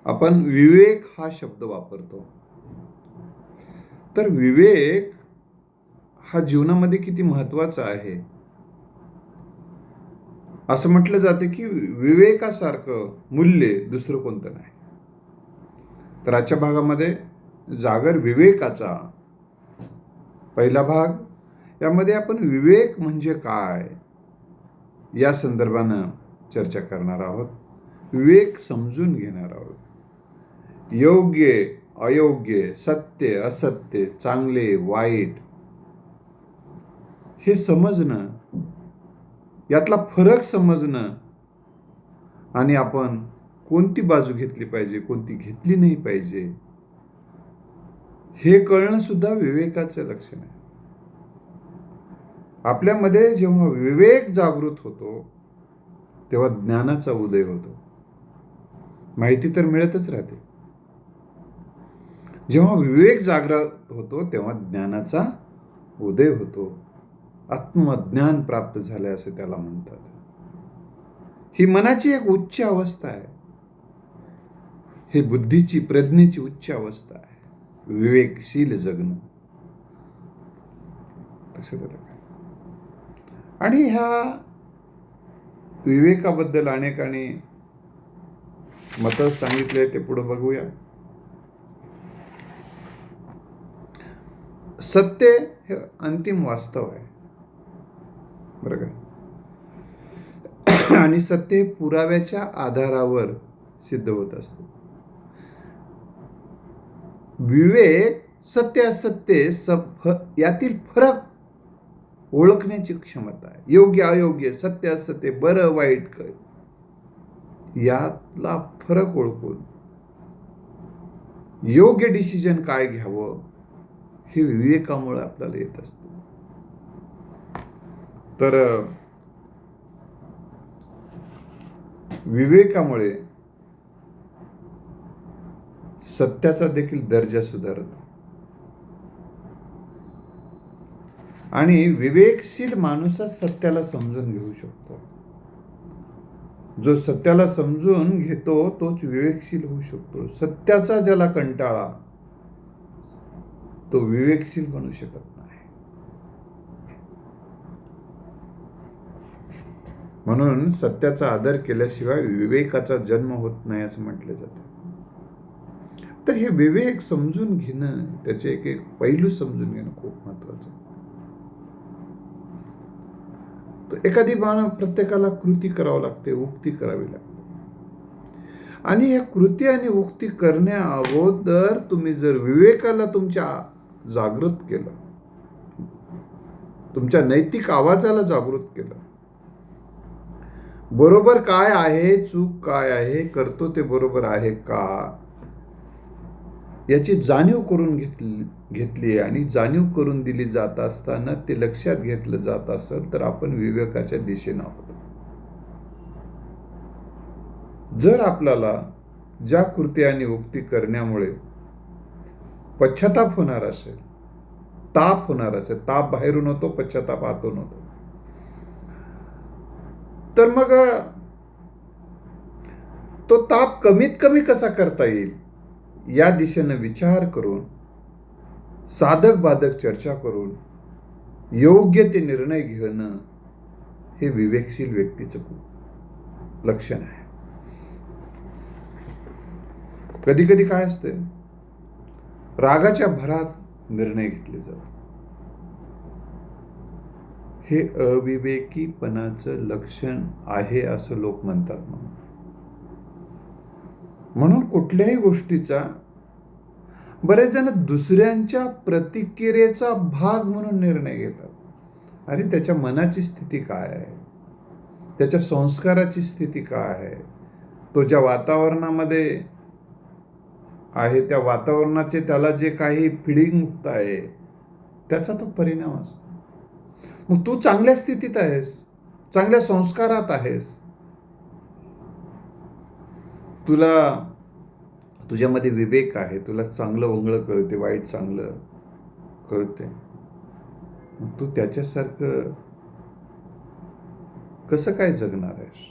आपण विवेक हा शब्द वापरतो. तर विवेक हा जीवनामध्ये किती महत्वाचा आहे. असं म्हटलं जाते की विवेकासारखं मूल्य दुसरं कोणतं नाही. तर आजच्या भागामध्ये जागर विवेकाचा पहिला भाग, यामध्ये आपण विवेक म्हणजे काय या संदर्भानं चर्चा करणार आहोत. विवेक समजून घेणार आहोत. योग्य अयोग्य, सत्य असत्य, चांगले वाईट हे समजणं, यातला फरक समजणं आणि आपण कोणती बाजू घेतली पाहिजे, कोणती घेतली नाही पाहिजे, हे कळणं सुद्धा विवेकाचं लक्षण आहे. आपल्यामध्ये जेव्हा विवेक जागृत होतो तेव्हा ज्ञानाचा उदय होतो. माहिती तर मिळतच राहते. जेव्हा विवेक जागृत होतो तेव्हा ज्ञानाचा उदय होतो. आत्मज्ञान प्राप्त झाले असे त्याला म्हणतात. ही मनाची एक उच्च अवस्था आहे. ही बुद्धीची, प्रज्ञेची उच्च अवस्था आहे. विवेकशील जगणं. लक्षात आलं काय? आणि ह्या विवेकाबद्दल अनेकांनी मतं सांगितले, ते पुढे बघूया. सत्य हे अंतिम वास्तव आहे, बरं का. आणि सत्य हे पुराव्याच्या आधारावर सिद्ध होत असते. विवेक सत्य असत्य यातील फरक ओळखण्याची क्षमता आहे. योग्य अयोग्य, सत्य असत्य, बरं वाईट यातला फरक ओळखून योग्य डिसिजन काय घ्यावं हे विवेकामुळे आपल्याला येत असते. तर विवेकामुळे सत्याचा देखील दर्जा सुधारतो. आणि विवेकशील माणूसच सत्याला समजून घेऊ शकतो. जो सत्याला समजून घेतो तोच विवेकशील होऊ शकतो. सत्याचा ज्याला कंटाळा, तो विवेकशील बनू शकत नाही. म्हणून सत्याचा आदर केल्याशिवाय विवेकाचा जन्म होत नाही असं म्हटलं जातं. तर हे विवेक समजून घेणं, त्याचे एक एक पैलू समजून घेणं खूप महत्वाचं आहे. एखादी प्रत्येकाला कृती करावं लागते, उक्ती करावी लागते. आणि या कृती आणि उक्ती करण्या अगोदर तुम्ही जर विवेकाला तुमच्या जागृत केलं, तुमच्या नैतिक आवाजाला जागृत केलं, बरोबर काय आहे, चूक काय आहे, करतो ते बरोबर आहे का, याची जाणीव करून घेतली आणि जाणीव करून दिली जात असताना ते लक्षात घेतलं जात असेल तर आपण विवेकाच्या दिशेनं आहोत. जर आपल्याला ज्या कृती आणि उक्ती करण्यामुळे पश्चाताप होणार असेल, ताप होणार असेल, ताप बाहेरून होतो, पश्चाताप आतून होतो, तर मग तो ताप कमीत कमी कसा करता येईल या दिशेनं विचार करून, साधक बाधक चर्चा करून योग्य ते निर्णय घेणं हे विवेकशील व्यक्तीचं लक्षण आहे. कधी कधी काय असते, रागाच्या भरात निर्णय घेतले जातात. हे अविवेकीपणाचं लक्षण आहे असं लोक म्हणतात. म्हणून कुठल्याही गोष्टीचा बरेच जण दुसऱ्यांच्या प्रतिक्रियेचा भाग म्हणून निर्णय घेतात. अरे त्याच्या मनाची स्थिती काय आहे, त्याच्या संस्काराची स्थिती काय आहे, तो ज्या वातावरणामध्ये आहे त्या वातावरणाचे त्याला जे काही फिडिंग मुक्त आहे त्याचा तो परिणाम असतो. मग तू चांगल्या स्थितीत आहेस, चांगल्या संस्कारात आहेस, तुझ्यामध्ये विवेक आहे, तुला चांगलं वंगळं कळते, वाईट चांगलं कळते, मग तू त्याच्यासारखं कसं काय जगणार आहेस.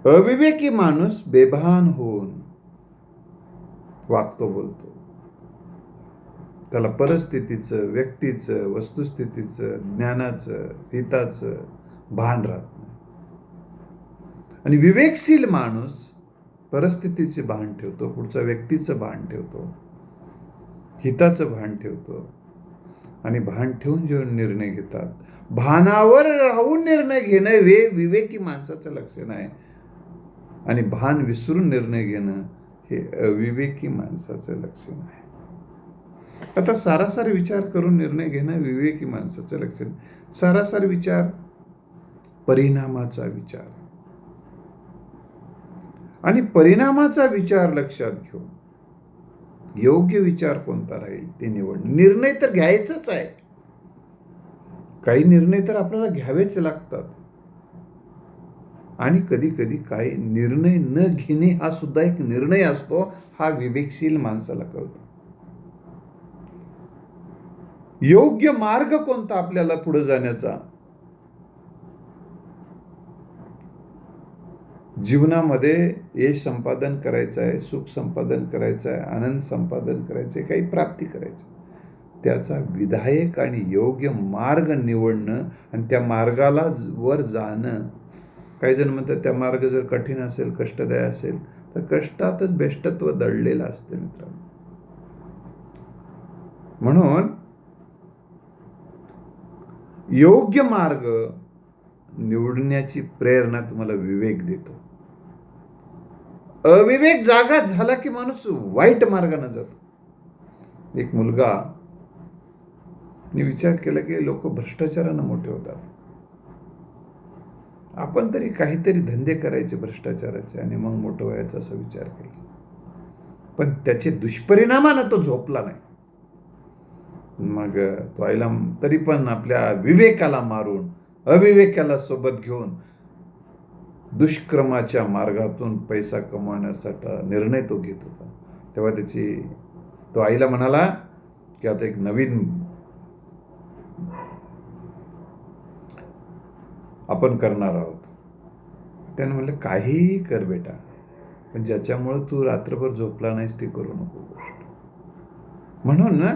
अविवेकी माणूस बेभान होऊन वागतो, बोलतो. त्याला परिस्थितीचं, व्यक्तीचं, वस्तुस्थितीचं, ज्ञानाचं, हिताचं भान राहत नाही. आणि विवेकशील माणूस परिस्थितीचे भान ठेवतो, पुढच्या व्यक्तीचं भान ठेवतो, हिताचं भान ठेवतो. आणि भान ठेवून जेव्हा निर्णय घेतात, भानावर राहून निर्णय घेणं हे विवेकी माणसाचं लक्षण आहे. आणि भान विसरून निर्णय घेणं हे अविवेकी माणसाचं लक्षण आहे. आता सारासार विचार करून निर्णय घेणं विवेकी माणसाचं लक्षण. सारासार विचार, परिणामाचा विचार. आणि परिणामाचा विचार लक्षात घेऊन योग्य विचार कोणता राहील ते निवड. निर्णय तर घ्यायचंच आहे. काही निर्णय तर आपल्याला घ्यावेच लागतात. आणि कधी कधी काही निर्णय न घेणे हा सुद्धा एक निर्णय असतो, हा विवेकशील माणसाला कळतो. योग्य मार्ग कोणता आपल्याला पुढे जाण्याचा. जीवनामध्ये यश संपादन करायचं आहे, सुख संपादन करायचं आहे, आनंद संपादन करायचं आहे, काही प्राप्ती करायचं, त्याचा विधायक आणि योग्य मार्ग निवडणं आणि त्या मार्गाला वर जाणं. काही जण म्हणतात त्या मार्ग जर कठीण असेल, कष्टदायी असेल, तर कष्टातच बेष्टत्व दडलेलं असते मित्रांनो. म्हणून योग्य मार्ग निवडण्याची प्रेरणा तुम्हाला विवेक देतो. अविवेक जागा झाला की माणूस वाईट मार्गाने जातो. एक मुलगा मी विचार केला की लोक भ्रष्टाचारानं मोठे होतात. आपण तरी काहीतरी धंदे करायचे भ्रष्टाचाराचे आणि मग मोठं व्हायचं असा विचार केला. पण त्याचे दुष्परिणामानं तो झोपला नाही. मग तो आईला तरी पण आपल्या विवेकाला मारून, अविवेकाला सोबत घेऊन दुष्क्रमाच्या मार्गातून पैसा कमवण्याचा निर्णय तो घेत होता. तेव्हा तो आईला म्हणाला की आता एक नवीन आपण करणार आहोत. त्यानं म्हणलं काहीही कर बेटा, पण ज्याच्यामुळे तू रात्रभर झोपला नाहीस ते करू नको गोष्ट. म्हणून ना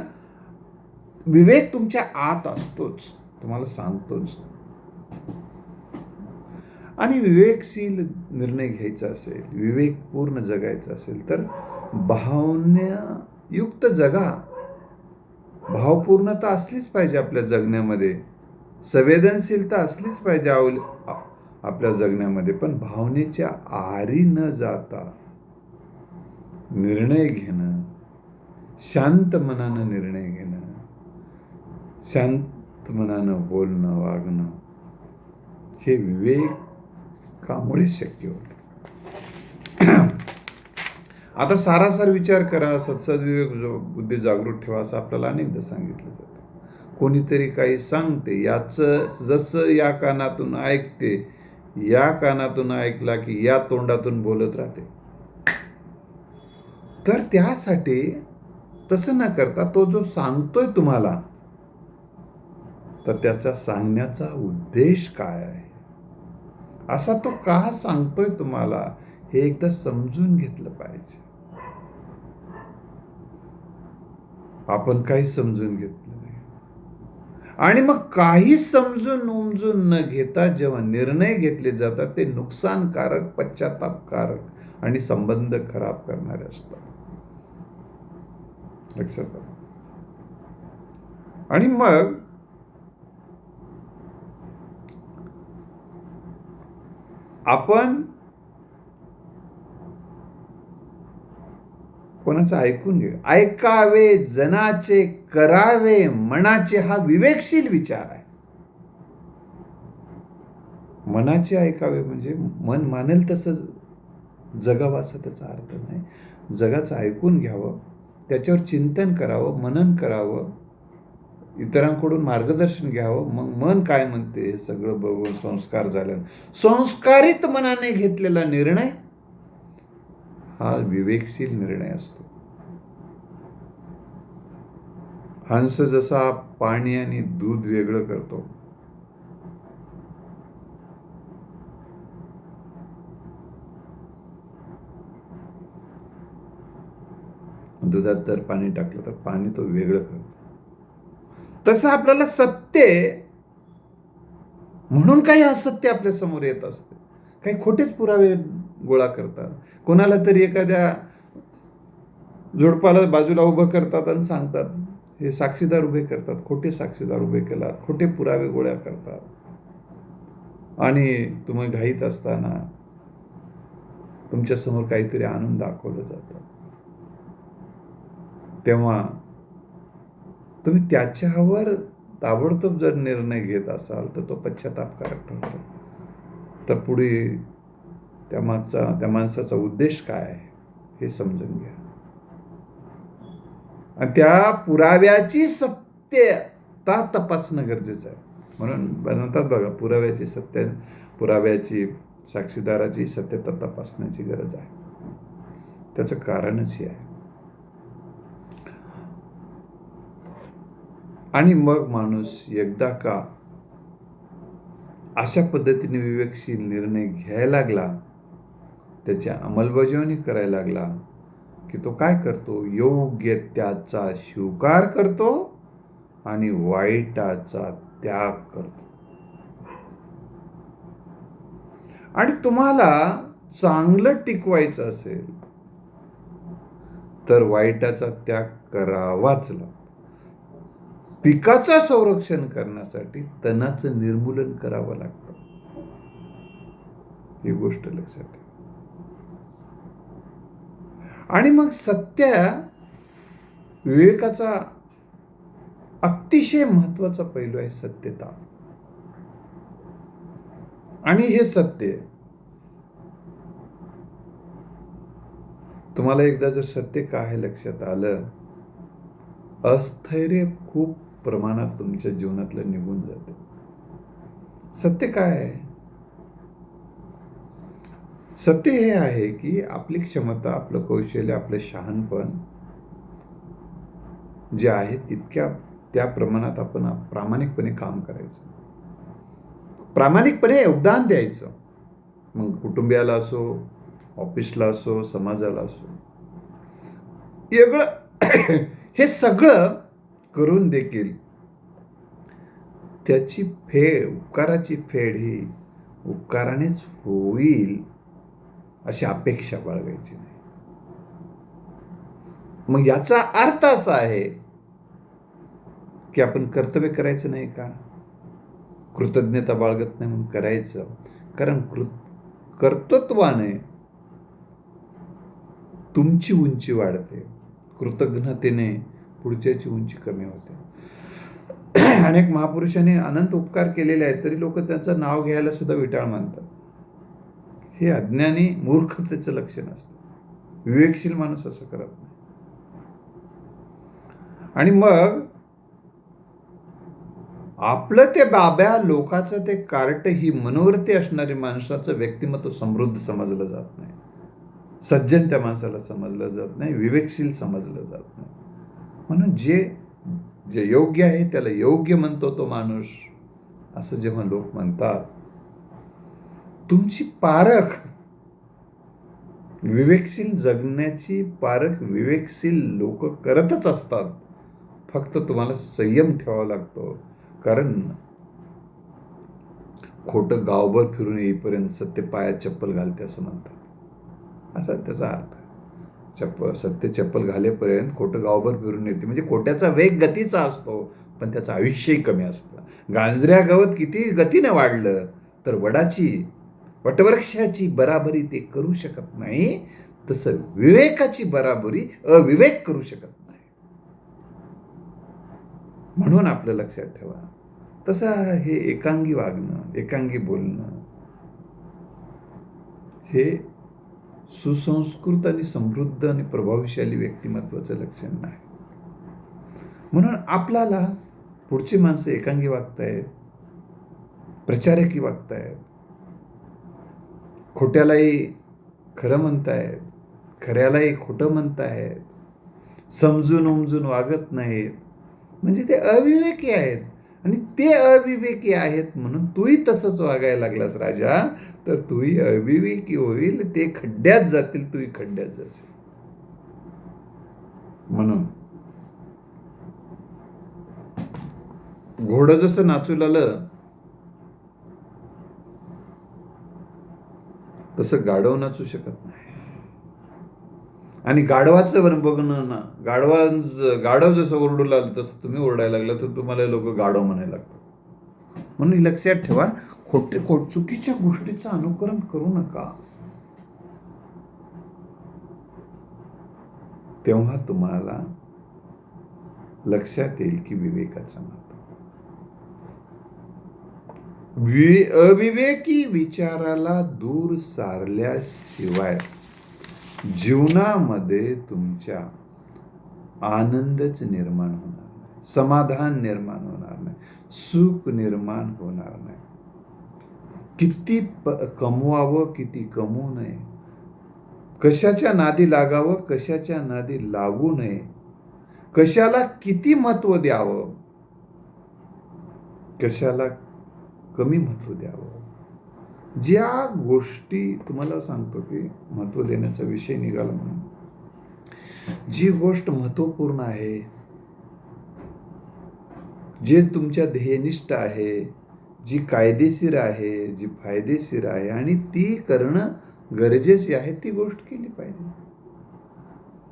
विवेक तुमच्या आत असतोच, तुम्हाला सांगतोच. आणि विवेकशील निर्णय घ्यायचा असेल, विवेकपूर्ण जगायचं असेल तर भावनायुक्त जगा. भावपूर्णता असलीच पाहिजे आपल्या जगण्यामध्ये, संवेदनशीलता असलीच पाहिजे आपल्या जगण्यामध्ये. पण भावनेच्या आहारी न जाता निर्णय घेणं, शांत मनानं निर्णय घेणं, शांत मनानं बोलणं, वागणं हे विवेकामुळे शक्य होतं. आता सारासार विचार करा, सद्विवेक बुद्धी जागृत ठेवा, असं आपल्याला अनेकदा सांगितलं जातं. कोणीतरी काही सांगते, याचं जसं या कानातून ऐकते, या कानातून ऐकला की या तोंडातून बोलत राहते. तर त्यासाठी तसं न करता तो जो सांगतोय तुम्हाला, तर त्याचा सांगण्याचा उद्देश काय आहे, असा तो का सांगतोय तुम्हाला, हे एकदा समजून घेतलं पाहिजे. आपण काही समजून घेतलं नाही. आणि मग काही समजून उमजून न घेता जेव्हा निर्णय घेतले जातात ते नुकसानकारक, पश्चातापकारक आणि संबंध खराब करणारे असतात. लक्षात आलं. आणि मग आपण कोणाचं ऐकून घे, ऐकावे जनाचे, करावे मनाचे, हा विवेकशील विचार आहे. मनाचे ऐकावे म्हणजे मन मानेल तसं जगावं असा त्याचा अर्थ नाही. जगाचं ऐकून घ्यावं, त्याच्यावर चिंतन करावं, मनन करावं, इतरांकडून मार्गदर्शन घ्यावं. मग मन काय म्हणते हे सगळं बघून संस्कार झाल्यानं संस्कारित मनाने घेतलेला निर्णय हा विवेकशील निर्णय असतो. हंस जसा पाणी आणि दूध वेगळं करतो, दुधात जर पाणी टाकलं तर पाणी तो वेगळं करतो. तसं आपल्याला सत्य म्हणून काही असत्य आपल्या समोर येत असते. काही खोटेच पुरावे गोळा करतात. कोणाला तरी एखाद्या जोडपाला बाजूला उभं करतात आणि सांगतात, हे साक्षीदार उभे करतात, खोटे साक्षीदार उभे केला, खोटे पुरावे गोळा करतात. आणि तुम्ही घाईत असताना तुमच्या समोर काहीतरी आणून दाखवलं जातं, तेव्हा तुम्ही त्याच्यावर ताबडतोब जर निर्णय घेत असाल तर तो पश्चातापकारक ठरतो. तर पुढे त्या माणसाचा उद्देश काय आहे हे समजून घ्या. आणि त्या पुराव्याची सत्यता तपासणं गरजेचं आहे. म्हणून म्हणतात बघा, पुराव्याची साक्षीदाराची सत्यता तपासण्याची गरज आहे. त्याचं कारणच हे आहे. आणि मग माणूस एकदा का अशा पद्धतीने विवेकशील निर्णय घ्यायला लागला, त्याची अंमलबजावणी करायला लागला, की तो काय करतो, योग्य त्याचा स्वीकार करतो आणि वाईटाचा त्याग करतो. आणि तुम्हाला चांगलं टिकवायचं असेल तर वाईटाचा त्याग करावाच लागतो. पिकाचं संरक्षण करण्यासाठी तणाचं निर्मूलन करावं लागतं. ही गोष्ट लक्षात ठेवा. आणि मग सत्य विवेकाचा अतिशय महत्वाचा पैलू आहे, सत्यता. आणि हे सत्य तुम्हाला एकदा जर सत्य काय आहे लक्षात आलं, अस्थैर्य खूप प्रमाणात तुमच्या जीवनातलं निघून जाते. सत्य काय आहे? सत्य हे आहे की आपली क्षमता, आपलं कौशल्य, आपलं शहाणपण जे आहे त्या प्रमाणात आपण प्रामाणिकपणे काम करायचं, प्रामाणिकपणे योगदान द्यायचं. मग कुटुंबियाला असो, ऑफिसला असो, समाजाला असो, हे सगळं करून देखील त्याची उपकाराची फेड ही उपकारानेच होईल अशी अपेक्षा बाळगायची नाही. मग याचा अर्थ असा आहे की आपण कर्तव्य करायचं नाही का, कृतज्ञता बाळगत नाही म्हणून करायचं. कारण कर्तृत्वाने तुमची उंची वाढते, कृतज्ञतेने पुढच्याची उंची कमी होते. अनेक महापुरुषांनी अनंत उपकार केलेले आहेत, तरी लोक त्यांचं नाव घ्यायला सुद्धा विटाळ मानतात. हे अज्ञानी मूर्खतेचं लक्षण असतं. विवेकशील माणूस असं करत नाही. आणि मग आपलं ते बाब्या लोकाचं ते कार्ट ही मनोवृत्ती असणारी माणसाचं व्यक्तिमत्व समृद्ध समजलं जात नाही. सज्जन त्या माणसाला समजलं जात नाही, विवेकशील समजलं जात नाही. म्हणून जे योग्य आहे त्याला योग्य म्हणतो तो माणूस, असं जेव्हा लोक म्हणतात, तुमची पारख विवेकशील जगण्याची पारख विवेकशील लोक करतच असतात. फक्त तुम्हाला संयम ठेवावा लागतो. कारण खोटं गावभर फिरून येईपर्यंत सत्य पायात चप्पल घालते असं म्हणतात. असा त्याचा अर्थ. सत्य चप्पल घालेपर्यंत खोटं गावभर फिरून येते. म्हणजे खोट्याचा वेग गतीचा असतो, पण त्याचं आयुष्यही कमी असतं. गांजऱ्या गवत किती गतीने वाढलं तर वटवृक्षाची बराबरी ते करू शकत नाही, तसं विवेकाची बराबरी अविवेक करू शकत नाही. म्हणून आपलं लक्षात ठेवा, तसं हे एकांगी वागणं, एकांगी बोलणं हे सुसंस्कृत आणि समृद्ध आणि प्रभावशाली व्यक्तिमत्वाचं लक्षण नाही. म्हणून आपल्याला पुढची माणसं एकांगी वागतायत, प्रचारकी वागतायत, खोट्यालाही खरं म्हणतायत, खऱ्यालाही खोटं म्हणतायत, समजून उमजून वागत नाहीत, म्हणजे ते अविवेकी आहेत. आणि ते अविवेकी आहेत म्हणून तूही तसंच वागायला लागलास राजा, तर तूही अविवेकी होईल. ते खड्ड्यात जातील, तूही खड्ड्यात जाशील. म्हणून घोडं जसं नाचू लागलं तसं गाढव नाचू शकत नाही. आणि गाढवाचं बघणं ना, गाढव जसं ओरडू लागलं तसं तुम्ही ओरडायला लागला तर तुम्हाला लोक गाढव म्हणायला लागतात. म्हणून लक्षात ठेवा, चुकीच्या गोष्टीचं अनुकरण करू नका. तेव्हा तुम्हाला लक्षात येईल की विवेकाचं महत्व. अविवेकी विचाराला दूर सारल्याशिवाय जीवनामध्ये तुमच्या आनंदच निर्माण होणार नाही, समाधान निर्माण होणार नाही, सुख निर्माण होणार नाही. किती कमवावं, किती कमवू नये, कशाच्या नादी लागावं, कशाच्या नादी लागू नये, कशाला किती महत्व द्यावं, कशाला कमी महत्व द्यावं, ज्या गोष्टी तुम्हाला सांगतो की महत्व देण्याचा विषय निघाला म्हणून, जी गोष्ट महत्वपूर्ण आहे, जे तुमच्या ध्येयनिष्ठ आहे, जी कायदेशीर आहे, जी फायदेशीर आहे आणि ती करणं गरजेचे आहे, ती गोष्ट केली पाहिजे.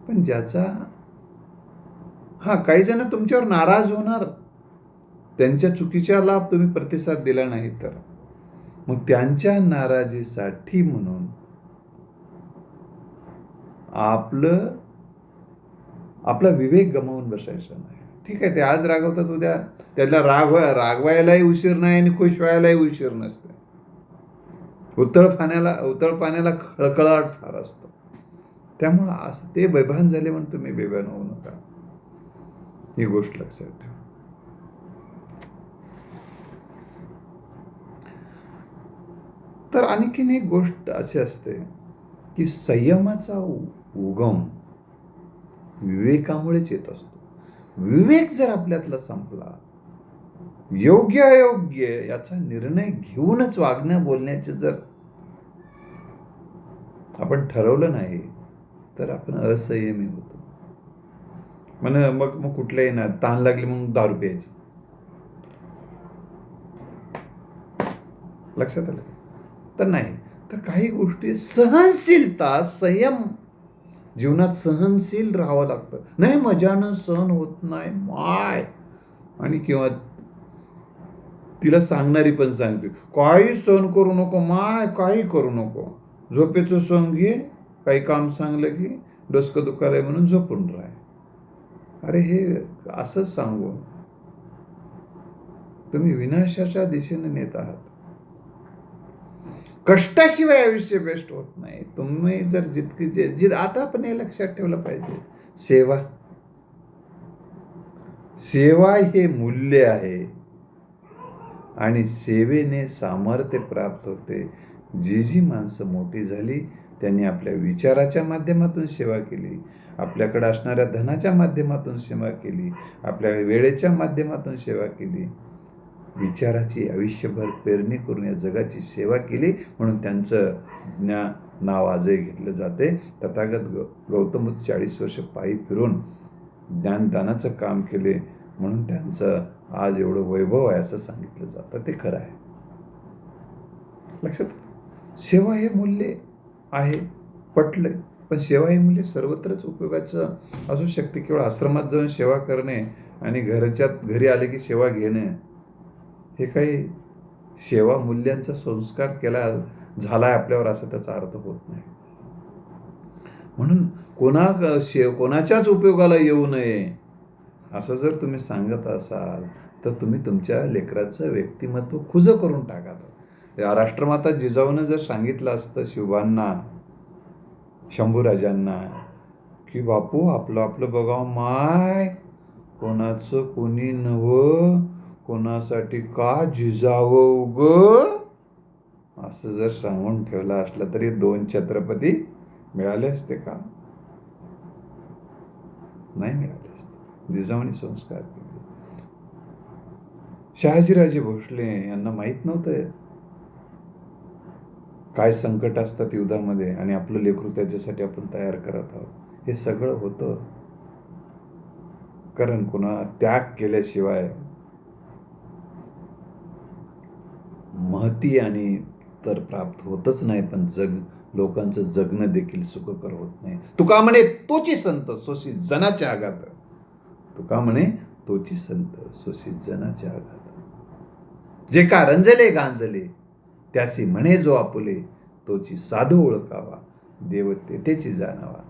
पण ज्याचा काही जण तुमच्यावर नाराज होणार, त्यांच्या चुकीच्या लाभ तुम्ही प्रतिसाद दिला नाही तर, मग त्यांच्या नाराजीसाठी म्हणून आपला विवेक गमावून बसायचा नाही. ठीक आहे, ते आज रागवतात, उद्या त्याला रागवायलाही उशीर नाही आणि खुश व्हायलाही उशीर नसते. उतळ पाण्याला खळखळाट फार असतो. त्यामुळं असं ते बेभान झाले म्हणून तुम्ही बेभान होऊ नका, ही गोष्ट लक्षात ठेवा. तर आणखीन एक गोष्ट अशी असते की संयमाचा उगम विवेकामुळेच येत असतो. विवेक जर आपल्यातला संपला, योग्य अयोग्य याचा निर्णय घेऊनच वागणं बोलण्याचे जर आपण ठरवलं नाही तर आपण असंयमी होतो. मग कुठल्याही ना ताण लागली म्हणून दारू प्यायचं. लक्षात आलं तर नाही. तर काही गोष्टी सहनशीलता, संयम, जीवनात सहनशील राहावं लागतं. नाही मजानं सहन होत नाही माय, आणि किंवा तिला सांगणारी पण सांगते काही सहन करू नको माय, काही करू नको, झोपेचं सहन घे, काही काम सांगलं की डोसकं दुखायलंय म्हणून झोपून राह. अरे हे असंच सांगून तुम्ही विनाशाच्या दिशेने नेत आहात. कष्टाशिवाय आयुष्य बेस्ट होत नाही. तुम्ही जर आता आपण हे लक्षात ठेवलं पाहिजे, सेवा हे मूल्य आहे आणि सेवेने सामर्थ्य प्राप्त होते. जी माणसं मोठी झाली त्यांनी आपल्या विचाराच्या माध्यमातून सेवा केली, आपल्याकडे असणाऱ्या धनाच्या माध्यमातून सेवा केली, आपल्या वेळेच्या माध्यमातून सेवा केली, विचाराची आयुष्यभर पेरणी करून या जगाची सेवा केली, म्हणून त्यांचं नाव आजही घेतलं जाते. तथागत गौतम बुद्ध 40 वर्ष पायी फिरून ज्ञानदानाचं काम केले म्हणून त्यांचं आज एवढं वैभव आहे असं सांगितलं जातं. ते खरं आहे. लक्षात, सेवा हे मूल्य आहे, पटलंय. पण सेवा हे मूल्य सर्वत्रच उपयोगाचं असू शकते. केवळ आश्रमात जाऊन सेवा करणे आणि घरी आले की सेवा घेणे हे काही सेवा मूल्यांचा संस्कार झालाय आपल्यावर असं त्याचा अर्थ होत नाही. म्हणून कोणाच्याच उपयोगाला येऊ नये असं जर तुम्ही सांगत असाल तर तुम्ही तुमच्या लेकराचं व्यक्तिमत्व खुजं करून टाकाल. राष्ट्रमाता जिजाऊनं जर सांगितलं असतं शिवबांना, शंभूराजांना की बापू आपलं बघावं माय, कोणाचं कोणी नवं, कोणासाठी का झिजावं उग, असं जर सांगून ठेवलं असलं तरी 2 छत्रपती मिळाले असते का? नाही मिळाले असते. जिजाऊने संस्कार केले. शहाजीराजे भोसले यांना माहीत नव्हतं काय संकट असतात युद्धामध्ये आणि आपलं लेकरू त्याच्यासाठी आपण तयार करत आहोत. हे सगळं होतं कारण कोणा त्याग केल्याशिवाय महती आणि तर प्राप्त होतच नाही, पण लोकांचं जगणं देखील सुखकर होत नाही. तुका म्हणे तोची संत सोशी जनाच्या आघात. तुका म्हणे तोची संत सोशी जनाच्या आघात. जे का रंजले गांजले त्यासी म्हणे जो आपुले, तोची साधू ओळखावा देव तेथेची जाणावा.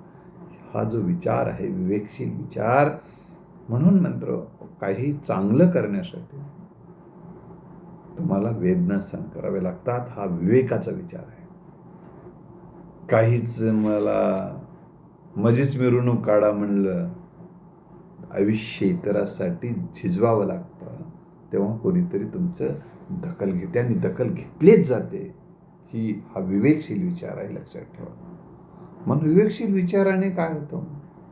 हा जो विचार आहे विवेकशील विचार. म्हणून मंत्र काही चांगलं करण्यासाठी तुम्हाला वेदना सहन करावे लागतात. हा विवेकाचा विचार आहे. काहीच मला मजेच मिरवणूक काढा म्हणलं, आयुष्य इतरासाठी झिजवावं लागतं, तेव्हा कोणीतरी तुमचं दखल घेते आणि दखल घेतलीच जाते. हा विवेकशील विचार आहे, लक्षात ठेवा. म्हणून विवेकशील विचाराने काय होतं,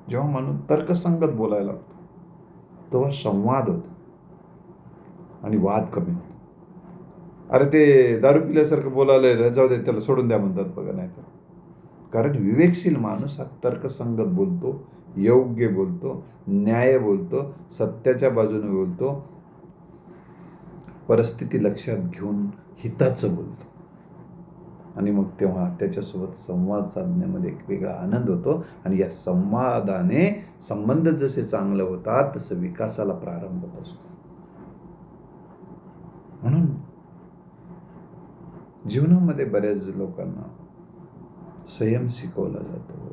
जेव्हा माणूस तर्कसंगत बोलायला लागतो तेव्हा संवाद होतो आणि वाद कमी होतो. अरे ते दारू पिल्यासारखं बोलायला जाऊ दे, त्याला सोडून द्या म्हणतात बघा. नाही तर कारण विवेकशील माणूस हा तर्कसंगत बोलतो, योग्य बोलतो, न्याय बोलतो, सत्याच्या बाजूने बोलतो, परिस्थिती लक्षात घेऊन हिताचं बोलतो. आणि मग तेव्हा त्याच्यासोबत संवाद साधण्यामध्ये एक वेगळा आनंद होतो. आणि या संवादाने संबंध जसे चांगले होतात तसं विकासाला प्रारंभ होत असतो. म्हणून जीवनामध्ये बऱ्याच लोकांना संयम शिकवला जातो.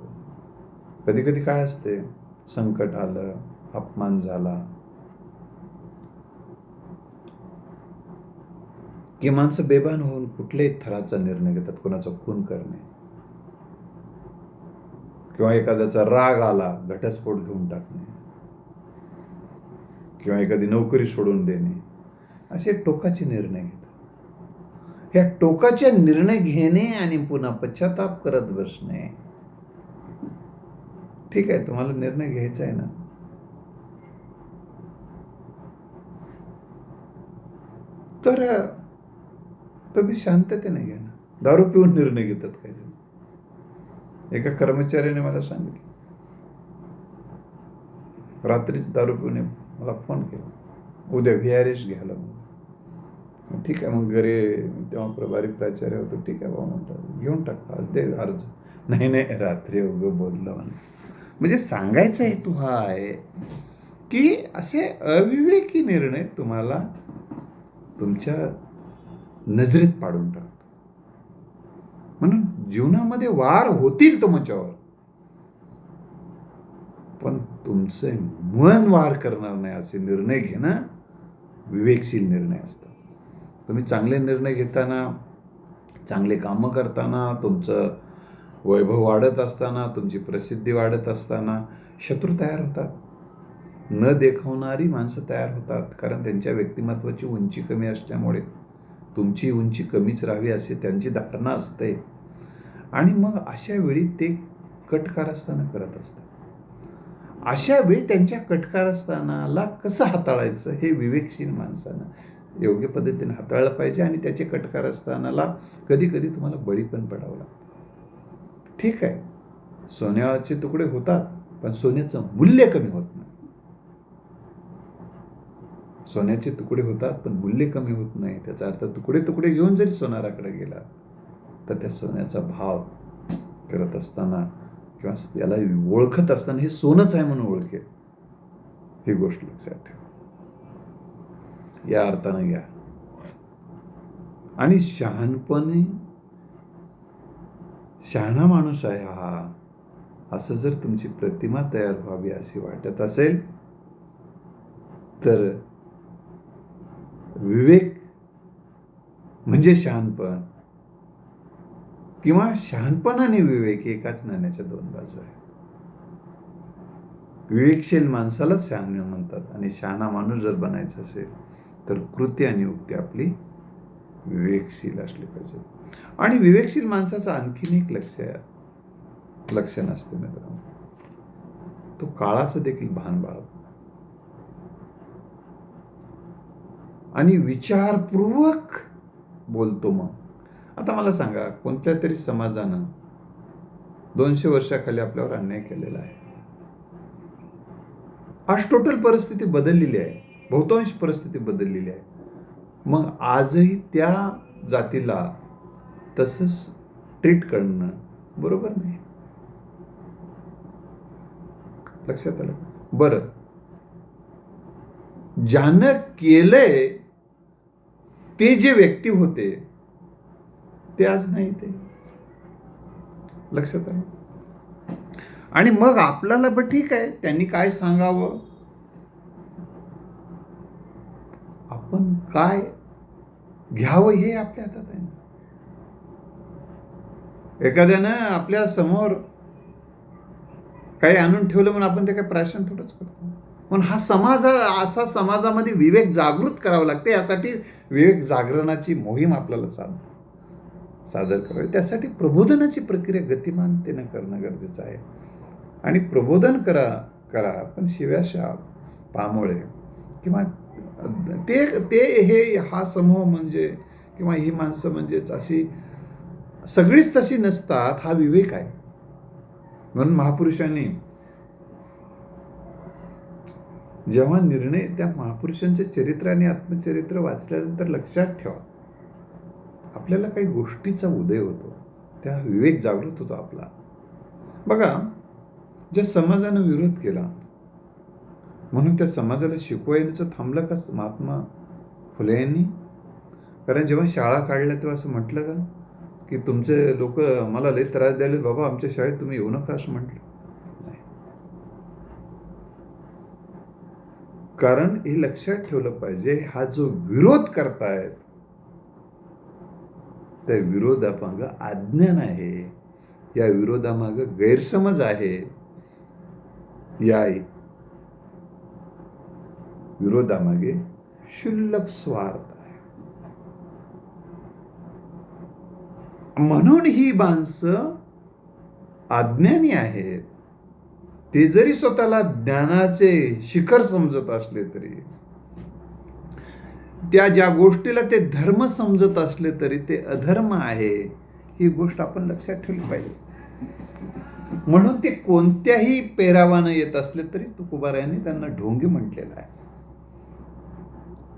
कधी कधी काय असते, संकट आलं, अपमान झाला की माणसं बेभान होऊन कुठल्याही थराचा निर्णय घेतात. कोणाचा खून करणे किंवा एखाद्याचा राग आला घटस्फोट घेऊन टाकणे किंवा एखादी नोकरी सोडून देणे, असे टोकाचे निर्णय घेतात. ह्या टोकाचे निर्णय घेणे आणि पुन्हा पश्चाताप करत बसणे. ठीक आहे, तुम्हाला निर्णय घ्यायचा आहे ना, तर तुम्ही शांततेने घ्या ना. दारू पिऊन निर्णय घेतात काही जण. एका कर्मचाऱ्याने मला सांगितलं, रात्रीच दारू पिऊन मला फोन केला, उद्या VRS घ्यायला. मग ठीक आहे, मग घरी तेव्हा प्रभारी प्राचार्य होतो. ठीक आहे भाऊ म्हणतात, घेऊन टाका आज दे अर्ज. नाही नाही, रात्री उगं बोललं म्हणजे सांगायचा हेतू हा आहे की असे अविवेकी निर्णय तुम्हाला तुमच्या नजरेत पाडून टाकतो. म्हणून जीवनामध्ये वार होतील तुमच्यावर, पण तुमचे मन वार करणार नाही असे निर्णय घेणं विवेकशील निर्णय असतात. तुम्ही चांगले निर्णय घेताना, चांगले कामं करताना, तुमचं वैभव वाढत असताना, तुमची प्रसिद्धी वाढत असताना शत्रू तयार होतात. न देखवणारी माणसं तयार होतात, कारण त्यांच्या व्यक्तिमत्वाची उंची कमी असल्यामुळे तुमची उंची कमीच राहावी असे त्यांची धारणा असते. आणि मग अशा वेळी ते कटकारस्थान करत असतात. अशा वेळी त्यांच्या कटकारस्थानाला कसं हाताळायचं हे विवेकशील माणसानं योग्य पद्धतीने हाताळलं पाहिजे. आणि त्याचे कटकारस्थानाला कधी कधी तुम्हाला बळी पण पडावं लागतं. ठीक आहे, सोन्याचे तुकडे होतात, पण सोन्याचं मूल्य कमी होत नाही. सोन्याचे तुकडे होतात पण मूल्य कमी होत नाही. त्याचा अर्थ तुकडे तुकडे घेऊन जरी सोनाराकडे गेला तर त्या सोन्याचा भाव करत असताना किंवा त्याला ओळखत असताना हे सोनंच आहे म्हणून ओळखेल. ही गोष्ट लक्षात ठेवा. या अर्थानं घ्या. आणि शहाणपणे शहाणा माणूस आहे हा, असं जर तुमची प्रतिमा तयार व्हावी अशी वाटत असेल तर विवेक म्हणजे शहाणपण किंवा शहाणपण आणि विवेक एकाच नाण्याच्या दोन बाजू आहेत. विवेकशील माणसालाच शहाण म्हणतात. आणि शहाणा माणूस जर बनायचा असेल तर कृती आणि युक्ती आपली विवेकशील असली पाहिजे. आणि विवेकशील माणसाचं आणखीन एक लक्षण असते मित्रांनो, तो काळाचं देखील भान बाळगतो आणि विचारपूर्वक बोलतो. मग आता मला सांगा, कोणत्या तरी समाजानं 200 वर्षाखाली आपल्यावर अन्याय केलेला आहे. आज टोटल परिस्थिती बदललेली आहे, बहुतांश परिस्थिती बदललेली आहे. मग आजही त्या जातीला तसंच ट्रीट करणं बरोबर नाही. लक्षात आलं? बरं, ज्यानं केलंय ते जे व्यक्ती होते ते आज नाही. ते लक्षात आलं? आणि मग आपल्याला पण ठीक आहे, त्यांनी काय सांगावं, आपण काय घ्यावं हे आपल्या हातात आहे ना. एखाद्यानं आपल्या समोर काही आणून ठेवलं म्हणून आपण ते काही प्राशन थोडंच करतो. पण हा समाज असा समाजामध्ये विवेक जागृत करावा लागते. यासाठी विवेक जागरणाची मोहीम आपल्याला सादर करावी. त्यासाठी प्रबोधनाची प्रक्रिया गतिमानतेनं करणं गरजेचं आहे. आणि प्रबोधन करा पण शिव्याशाप, पामोळे किंवा हा समूह म्हणजे किंवा ही माणसं म्हणजेच अशी सगळीच तशी नसतात. हा विवेक आहे. म्हणून महापुरुषांनी जेव्हा निर्णय, त्या महापुरुषांचे चरित्र आणि आत्मचरित्र वाचल्यानंतर लक्षात ठेवा, आपल्याला काही गोष्टीचा उदय होतो, त्या विवेक जागृत होतो आपला. बघा, ज्या समाजानं विरोध केला म्हणून त्या समाजाला शिकवायचं थांबलं का महात्मा फुले यांनी? कारण जेव्हा शाळा काढल्या तेव्हा असं म्हटलं का की तुमचे लोक मला लय त्रास द्यायले बाबा, आमच्या शाळेत तुम्ही येऊ नका असं म्हटलं नाही. कारण हे लक्षात ठेवलं पाहिजे, हा जो विरोध करतायत त्या विरोधामागं अज्ञान आहे, या विरोधामागं गैरसमज आहे, या विरोधामागे क्षुल्लक स्वार्थ आहे. म्हणून ही माणसं अज्ञानी आहेत. ते जरी स्वतःला ज्ञानाचे शिखर समजत असले तरी, त्या ज्या गोष्टीला ते धर्म समजत असले तरी ते अधर्म आहे, ही गोष्ट आपण लक्षात ठेवली पाहिजे. म्हणून ते कोणत्याही पेहरावानं येत असले तरी तुकोबारायांनी त्यांना ढोंगी म्हटलेलं आहे.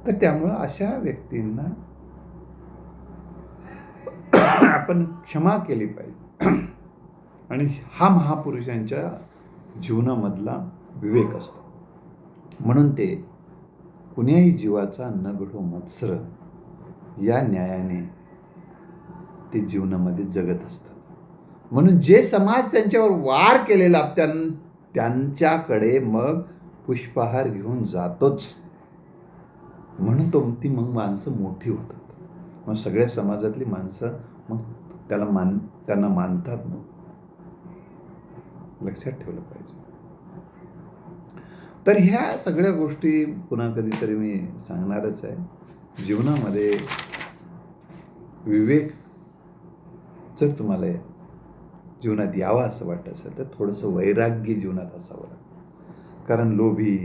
तर त्यामुळं अशा व्यक्तींना आपण क्षमा केली पाहिजे. आणि हा महापुरुषांच्या जीवनामधला विवेक असतो. म्हणून ते कुण्याही जीवाचा न घडो मत्सर या न्यायाने ते जीवनामध्ये जगत असतात. म्हणून जे समाज त्यांच्यावर वार केलेला त्यांच्याकडे मग पुष्पहार घेऊन जातोच. म्हणून ती मग माणसं मोठी होतात. मग सगळ्या समाजातली माणसं मग त्यांना मानतात. मग लक्षात ठेवलं पाहिजे. तर ह्या सगळ्या गोष्टी पुन्हा कधीतरी मी सांगणारच आहे. जीवनामध्ये विवेक जर तुम्हाला जीवनात यावा असं वाटत असेल तर थोडंसं वैराग्य जीवनात असावं. कारण लोभी,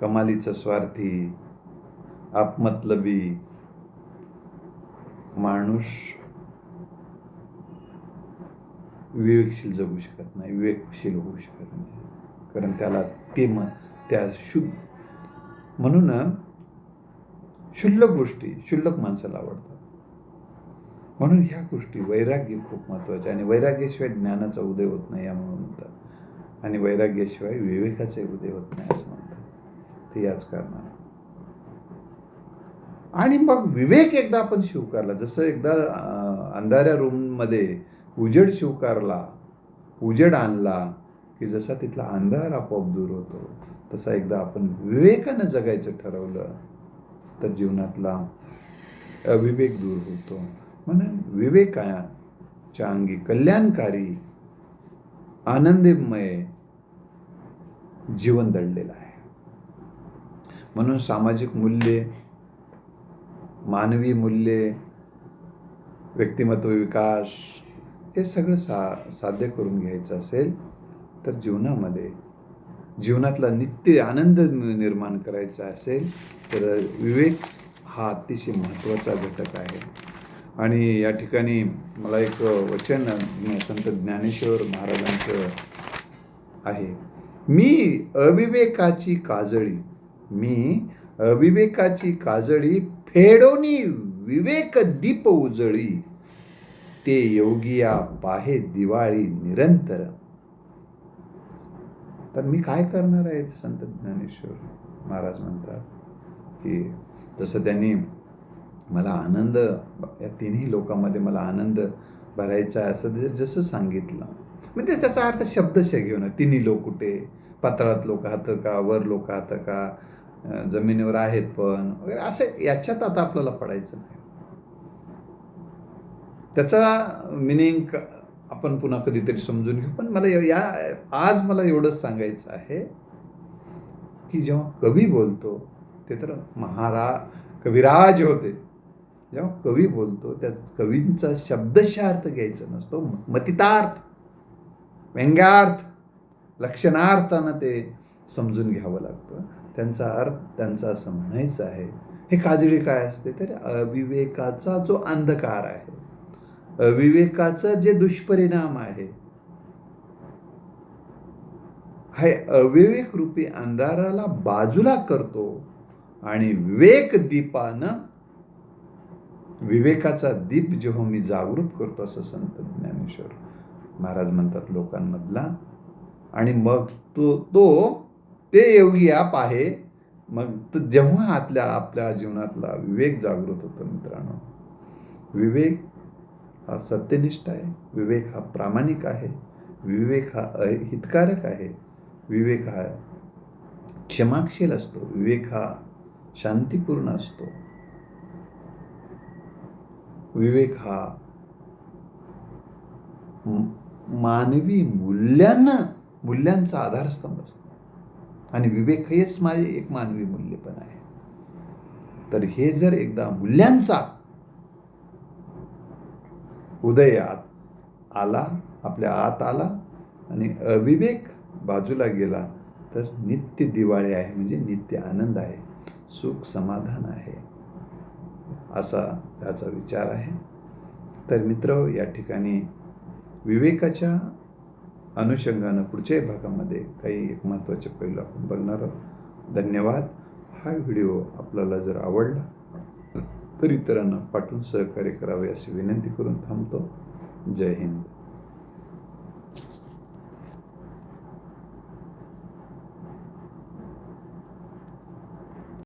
कमालीचा स्वार्थी, आपमतलबी माणूस विवेकशील जगू शकत नाही, विवेकशील होऊ शकत नाही. कारण त्याला त्या शुद्ध म्हणून क्षुल्लक माणसाला आवडतात. म्हणून ह्या गोष्टी, वैराग्य खूप महत्त्वाचे. आणि वैराग्याशिवाय ज्ञानाचा उदय होत नाही यामुळे म्हणतात. आणि वैराग्याशिवाय विवेकाचा उदय होत नाही असं म्हणतात. ते याच कारणाने. आणि मग विवेक एकदा आपण स्वीकारला, जसं एकदा अंधाऱ्या रूममध्ये उजेड आणला की जसा तिथला अंधार आपोआप दूर होतो, तसा एकदा आपण विवेकानं जगायचं ठरवलं तर जीवनातला अविवेक दूर होतो. म्हणून विवेकाच्या अंगी कल्याणकारी, आनंदमय जीवन दडलेलं आहे. म्हणून सामाजिक मूल्ये, मानवी मूल्ये, व्यक्तिमत्व विकास हे सगळं साध्य करून घ्यायचं असेल तर जीवनातला नित्य आनंद निर्माण करायचा असेल तर विवेक हा अतिशय महत्त्वाचा घटक आहे. आणि या ठिकाणी मला एक वचन संत ज्ञानेश्वर महाराजांचं आहे मी अविवेकाची काजळी, मी अविवेकाची काजळी फेडोनी विवेक दीप उजळी, ते योगिया पाहे दिवाळी निरंतर. तर मी काय करणार आहे, संत ज्ञानेश्वर महाराज म्हणतात की जसं त्यांनी मला आनंद, या तिन्ही लोकांमध्ये मला आनंद भरायचा आहे असं जसं सांगितलं, म्हणजे त्याचा अर्थ शब्दशः घेऊन, तिन्ही लोक कुठे, पाताळात लोक आहात का, वर लोक आहात का, जमिनीवर आहेत पण वगैरे, असं याच्यात आता आपल्याला पडायचं नाही. त्याचा मिनिंग आपण पुन्हा कधीतरी समजून घेऊ. पण मला आज मला एवढंच सांगायचं आहे की जेव्हा कवी बोलतो, ते तर कविराज होते, जेव्हा कवी बोलतो त्या कवींचा शब्दशः अर्थ घ्यायचा नसतो, मतितार्थ, व्यंग्यार्थ, लक्षणार्थानं ते समजून घ्यावं लागतं. त्यांचा अर्थ त्यांचा असं म्हणायचं आहे, हे काजळी काय असते तर अविवेकाचा जो अंधकार आहे, अविवेकाचं जे दुष्परिणाम आहे, हे अविवेक रूपी अंधाराला बाजूला करतो आणि विवेक दीपानं, विवेकाचा दीप जेव्हा मी जागृत करतो, असं संत ज्ञानेश्वर महाराज म्हणतात लोकांमधला, आणि मग ते योगी आप आहे. मग जेव्हा आपल्या जीवनातला विवेक जागृत होतो मित्रांनो, विवेक हा सत्यनिष्ठ आहे, विवेक हा प्रामाणिक आहे, विवेक हा हितकारक आहे, विवेक हा क्षमाशील असतो, विवेक हा शांतीपूर्ण असतो, विवेक हा मानवी मूल्यांचा आधारस्तंभ असतो, आणि विवेक हेच माझे एक मानवी मूल्य पण आहे. तर हे जर एकदा मूल्यांचा उदयात आला, आपल्या आत आला, आणि अविवेक बाजूला गेला, तर नित्य दिवाळी आहे, म्हणजे नित्य आनंद आहे, सुख समाधान आहे, असा त्याचा विचार आहे. तर मित्र, या ठिकाणी विवेकाच्या अनुषंगानं पुढच्या भागामध्ये काही एक महत्त्वाचे पैलू आपण बघणार आहोत. धन्यवाद. हा व्हिडिओ आपल्याला जर आवडला तर इतरांना पाठवून सहकार्य करावे अशी विनंती करून थांबतो. जय हिंद.